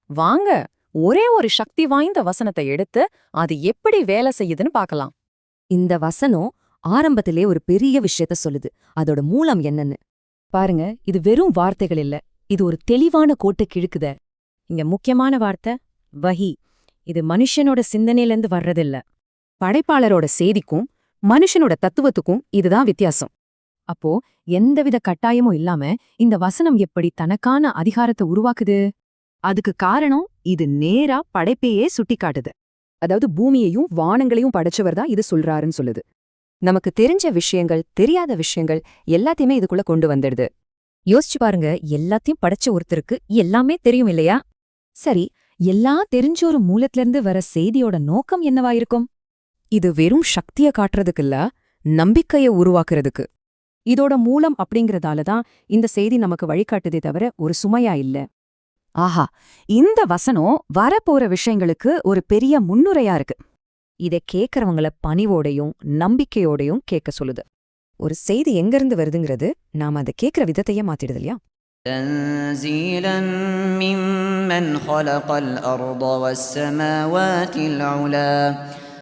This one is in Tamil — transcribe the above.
வாங்க, ஒரே ஒரு சக்தி வாய்ந்த வசனத்தை எடுத்து அது எப்படி வேலை செய்யுதுன்னு பார்க்கலாம். இந்த வசனம் ஆரம்பத்திலே ஒரு பெரிய விஷயத்த சொல்லுது. அதோட மூலம் என்னன்னு பாருங்க, இது வெறும் வார்த்தைகள் இல்ல, இது ஒரு தெளிவான கோட்டை கிழக்குத. இங்க முக்கியமான வார்த்தை வஹி. இது மனுஷனோட சிந்தனையிலேருந்து வர்றதில்ல. படைப்பாளரோட செய்திக்கும் மனுஷனோட தத்துவத்துக்கும் இதுதான் வித்தியாசம். அப்போ எந்தவித கட்டாயமும் இல்லாம இந்த வசனம் எப்படி தனக்கான அதிகாரத்தை உருவாக்குது? அதுக்கு காரணம் இது நேரா படைப்பையே சுட்டிக்காட்டுது. அதாவது பூமியையும் வானங்களையும் படைச்சவர் தான் இது சொல்றாருன்னு சொல்லுது. நமக்கு தெரிஞ்ச விஷயங்கள், தெரியாத விஷயங்கள் எல்லாத்தையுமே இதுக்குள்ள கொண்டு வந்துடுது. யோசிச்சு பாருங்க, எல்லாத்தையும் படைச்ச ஒருத்தருக்கு எல்லாமே தெரியும் இல்லையா? சரி, எல்லாம் தெரிஞ்ச ஒரு மூலத்திலிருந்து வர செய்தியோட நோக்கம் என்னவா இருக்கும்? இது வெறும் சக்திய காட்டுறதுக்கு இல்ல, நம்பிக்கைய உருவாக்குறதுக்கு. இதோட மூலம் அப்படிங்கறதால தான் இந்த செய்தி நமக்கு வழிகாட்டுதே தவிர ஒரு சுமையா இல்ல. ஆஹா, இந்த வசனம் வரப்போற விஷயங்களுக்கு ஒரு பெரிய முன்னுரையா இருக்கு. இதை கேட்கறவங்கள பணிவோடையும் நம்பிக்கையோடையும் கேட்க சொல்லுது. ஒரு செய்தி எங்கிருந்து வருதுங்கிறது நாம அதை கேட்கிற விதத்தையே மாத்திடுது இல்லையா? تنزيلا ممن خلق الأرض والسماوات العلا